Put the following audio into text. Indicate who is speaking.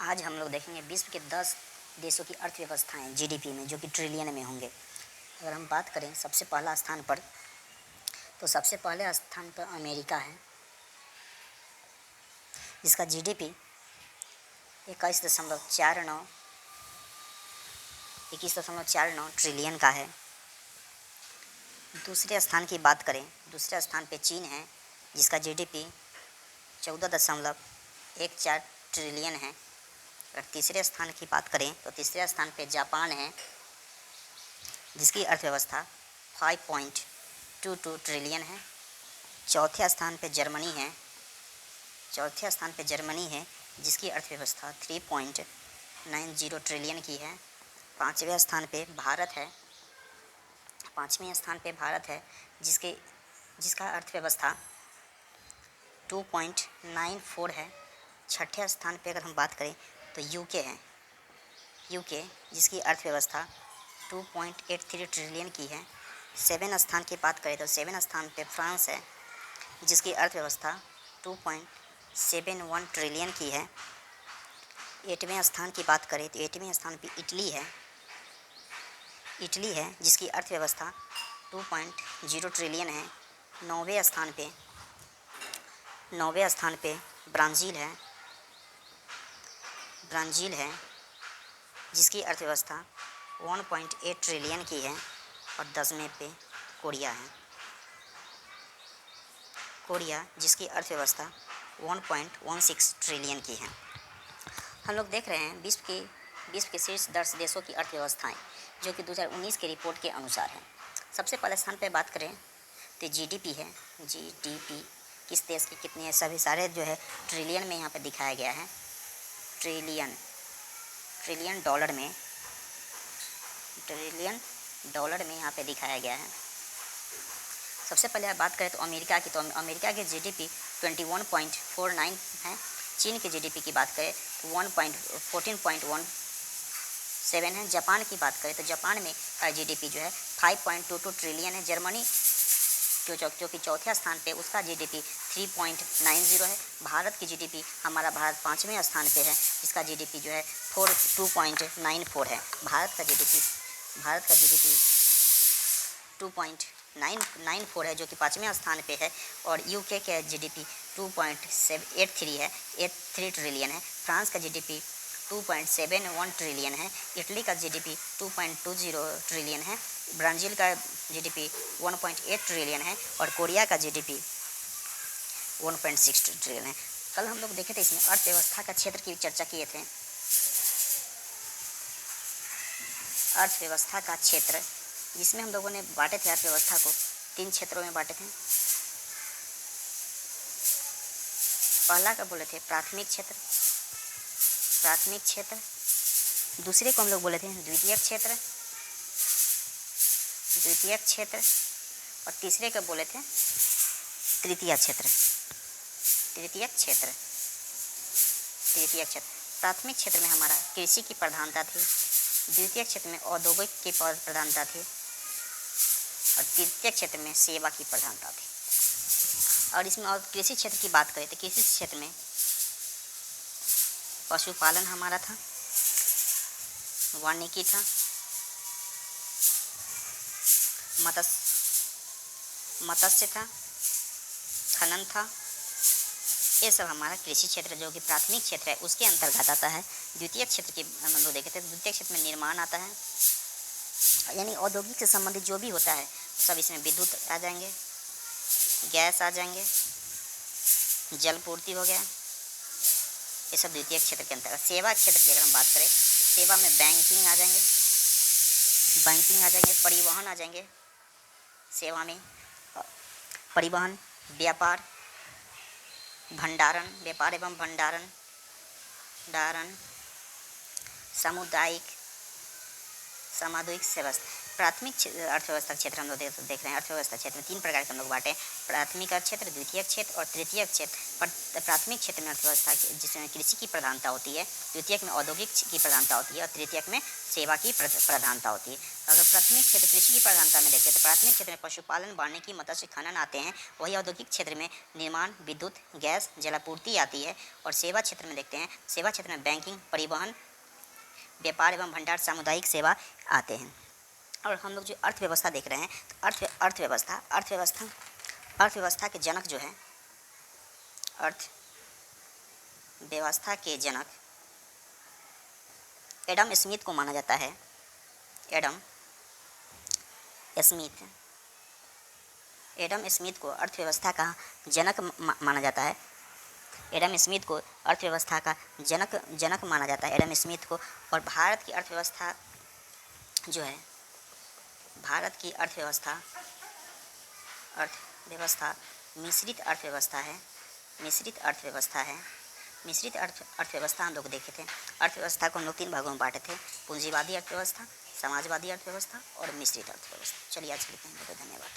Speaker 1: आज हम लोग देखेंगे विश्व के 10 देशों की अर्थव्यवस्थाएं जीडीपी में, जो कि ट्रिलियन में होंगे। अगर हम बात करें सबसे पहला स्थान पर, तो सबसे पहले स्थान पर अमेरिका है, जिसका जीडीपी 21.49 ट्रिलियन का है। दूसरे स्थान की बात करें, दूसरे स्थान पे चीन है, जिसका जीडीपी 14.14 ट्रिलियन है। अगर तीसरे स्थान की बात करें तो तीसरे स्थान पे जापान है, जिसकी अर्थव्यवस्था 5.22 ट्रिलियन है। चौथे स्थान पे जर्मनी है, जिसकी अर्थव्यवस्था 3.90 ट्रिलियन की है। पाँचवें स्थान पे भारत है, जिसका अर्थव्यवस्था 2.94 है। छठे स्थान पे अगर हम बात करें तो यूके है, जिसकी अर्थव्यवस्था 2.83 ट्रिलियन की है। सेवन स्थान की बात करें तो सेवन स्थान पे फ्रांस है, जिसकी अर्थव्यवस्था 2.71 ट्रिलियन की है। एटवें स्थान की बात करें तो एटवें स्थान पे इटली है, जिसकी अर्थव्यवस्था 2.0 ट्रिलियन है। नौवें स्थान पे ब्राज़ील है, जिसकी अर्थव्यवस्था 1.8 ट्रिलियन की है। और 10वें पे कोरिया, जिसकी अर्थव्यवस्था 1.16 ट्रिलियन की है। हम लोग देख रहे हैं विश्व के शीर्ष 10 देशों की अर्थव्यवस्थाएं, जो कि 2019 के रिपोर्ट के अनुसार है। सबसे पहले स्थान पर बात करें तो जीडीपी है। जीडीपी किस देश की कितनी है, सभी सारे जो है ट्रिलियन में यहाँ पे दिखाया गया है। ट्रिलियन डॉलर में यहाँ पे दिखाया गया है। सबसे पहले आप बात करें तो अमेरिका की, तो अमेरिका के जीडीपी 21.49 है। चीन के जीडीपी की बात करें तो 14.17 है। जापान की बात करें तो जापान में का जीडीपी जो है 5.22 ट्रिलियन है। जर्मनी जो कि चौथे स्थान पे, उसका जीडीपी 3.90 है। भारत की जीडीपी, हमारा भारत 5वें स्थान पे है, जिसका जीडीपी जो है 2.94 है। भारत का जीडीपी 2.994 है, जो कि 5वें स्थान पे है। और यूके का जीडीपी 2.83 ट्रिलियन है। फ्रांस का जीडीपी 2.71 ट्रिलियन है। इटली का जीडीपी 2.20 ट्रिलियन है। ब्राज़ील का जीडीपी 1.8 ट्रिलियन है। और कोरिया का जीडीपी 1.6 ट्रिलियन है। कल हम लोग देखे थे, इसमें अर्थव्यवस्था का क्षेत्र की चर्चा किए थे। अर्थव्यवस्था का क्षेत्र, जिसमें हम लोगों ने बांटे थे अर्थव्यवस्था को 3 क्षेत्रों में बांटे थे। पहला का बोले थे प्राथमिक क्षेत्र, दूसरे को हम लोग बोले थे द्वितीयक क्षेत्र, और तीसरे को बोले थे तृतीयक क्षेत्र। प्राथमिक क्षेत्र में हमारा कृषि की प्रधानता थी, द्वितीय क्षेत्र में औद्योगिक की प्रधानता थी, और तृतीय क्षेत्र में सेवा की प्रधानता थी। और इसमें और कृषि क्षेत्र की बात करें तो कृषि क्षेत्र में पशुपालन हमारा था, वानिकी था, मत्स्य था, खनन था। ये सब हमारा कृषि क्षेत्र, जो कि प्राथमिक क्षेत्र है, उसके अंतर्गत आता है। द्वितीय क्षेत्र की हम लोग देखे थे, द्वितीय क्षेत्र में निर्माण आता है, यानी औद्योगिक से संबंधित जो भी होता है सब इसमें। विद्युत आ जाएंगे, गैस आ जाएंगे, जल पूर्ति हो गया, ये सब द्वितीय क्षेत्र के अंतर्गत। सेवा क्षेत्र की अगर हम बात करें, सेवा में बैंकिंग आ जाएंगे, परिवहन आ जाएंगे। सेवा में परिवहन, व्यापार एवं भंडारण, सामुदायिक सेवा, प्राथमिक अर्थव्यवस्था क्षेत्र हम लोग देख रहे हैं। अर्थव्यवस्था क्षेत्र में 3 प्रकार के हम लोग बांटे, प्राथमिक क्षेत्र, द्वितीयक क्षेत्र और तृतीयक क्षेत्र। प्राथमिक क्षेत्र में अर्थव्यवस्था जिसमें कृषि की प्रधानता होती है, द्वितीयक में औद्योगिक की प्रधानता होती है और तृतीयक में सेवा की प्रधानता होती है। अगर प्राथमिक क्षेत्र कृषि की प्रधानता में देखें तो प्राथमिक क्षेत्र में पशुपालन, वानिकी, मत्स्य खनन आते हैं। वही औद्योगिक क्षेत्र में निर्माण, विद्युत, गैस, जलापूर्ति आती है। और सेवा क्षेत्र में देखते हैं, सेवा क्षेत्र में बैंकिंग, परिवहन, व्यापार एवं भंडार, सामुदायिक सेवा आते हैं। और हम लोग जो अर्थव्यवस्था देख रहे हैं तो अर्थव्यवस्था के जनक जो है, अर्थव्यवस्था के जनक एडम स्मिथ को माना जाता है। एडम स्मिथ को अर्थव्यवस्था का जनक माना जाता है। एडम स्मिथ को अर्थव्यवस्था का जनक माना जाता है, एडम स्मिथ को। और भारत की अर्थव्यवस्था जो है, भारत की अर्थव्यवस्था मिश्रित अर्थव्यवस्था है। मिश्रित अर्थव्यवस्था हम लोग देखे थे। अर्थव्यवस्था को हम लोग 3 भागों में बांटे थे, पूंजीवादी अर्थव्यवस्था, समाजवादी अर्थव्यवस्था और मिश्रित अर्थव्यवस्था। चलिए आज के लिए धन्यवाद।